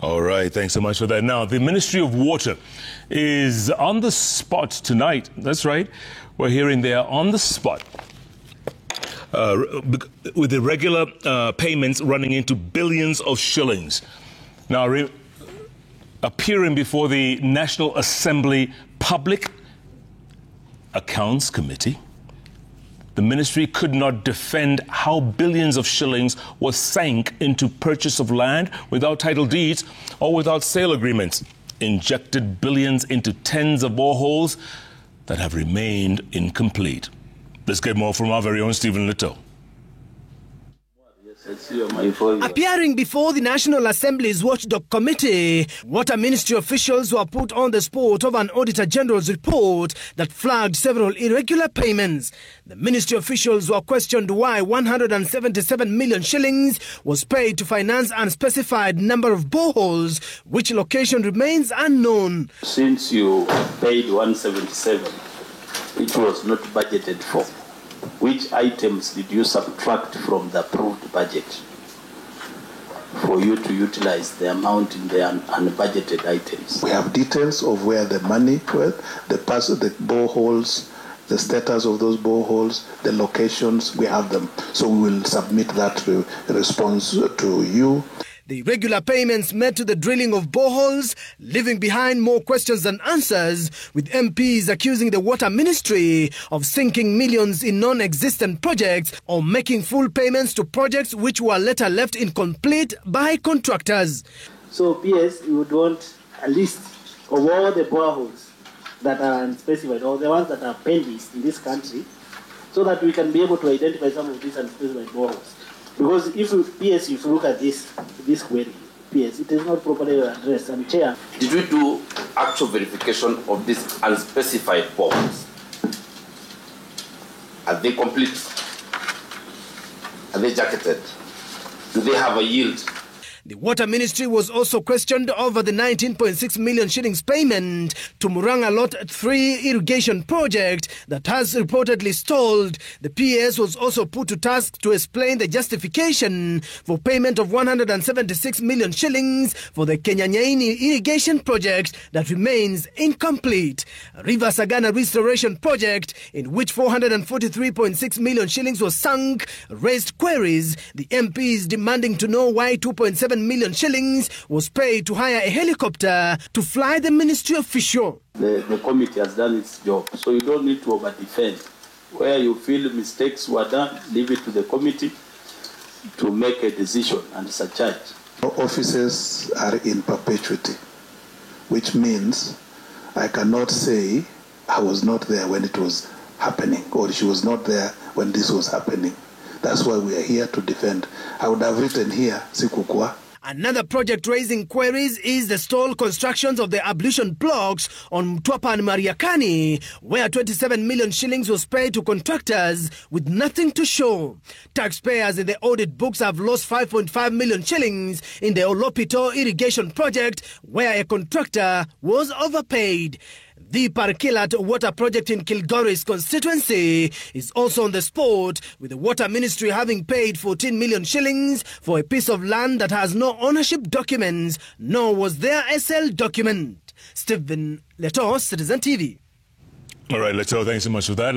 All right, thanks so much for that. Now, the Ministry of Water is on the spot tonight. That's right. We're hearing they are on the spot with irregular payments running into billions of shillings. Now, appearing before the National Assembly Public Accounts Committee, the ministry could not defend how billions of shillings were sank into purchase of land without title deeds or without sale agreements, injected billions into tens of boreholes that have remained incomplete. Let's get more from our very own Stephen Little. Appearing before the National Assembly's Watchdog Committee, Water Ministry officials were put on the spot of an Auditor General's report that flagged several irregular payments. The ministry officials were questioned why 177 million shillings was paid to finance unspecified number of boreholes, which location remains unknown. Since you paid 177, it was not budgeted for. Which items did you subtract from the approved budget for you to utilize the amount in the unbudgeted items? We have details of where the money went, the boreholes, the status of those boreholes, the locations, we have them. So we will submit that response to you. The irregular payments led to the drilling of boreholes, leaving behind more questions than answers, with MPs accusing the Water Ministry of sinking millions in non-existent projects or making full payments to projects which were later left incomplete by contractors. So PS, you would want a list of all the boreholes that are unspecified or the ones that are pending in this country, so that we can be able to identify some of these unspecified boreholes. Because if you look at this query, PS, it is not properly addressed. And Chair, did we do actual verification of these unspecified boreholes? Are they complete? Are they jacketed? Do they have a yield? The Water Ministry was also questioned over the 19.6 million shillings payment to Muranga Lot 3 irrigation project that has reportedly stalled. The PS was also put to task to explain the justification for payment of 176 million shillings for the Kenyanyaini irrigation project that remains incomplete. River Sagana restoration project, in which 443.6 million shillings was sunk, raised queries. The MPs demanding to know why 2.7 million shillings was paid to hire a helicopter to fly the ministry official. The committee has done its job, so you don't need to over-defend. Where you feel mistakes were done, leave it to the committee to make a decision and surcharge. Offices are in perpetuity, which means I cannot say I was not there when it was happening or she was not there when this was happening. That's why we are here to defend. I would have written here, Sikukwa. Another project raising queries is the stalled constructions of the ablution blocks on Mtwapa and Mariakani, where 27 million shillings was paid to contractors with nothing to show. Taxpayers in the audit books have lost 5.5 million shillings in the Olopito irrigation project, where a contractor was overpaid. The Parkilat water project in Kilgoris constituency is also on the spot, with the Water Ministry having paid 14 million shillings for a piece of land that has no ownership documents, nor was there a sale document. Stephen Leto, Citizen TV. All right, Leto, thanks so much for that.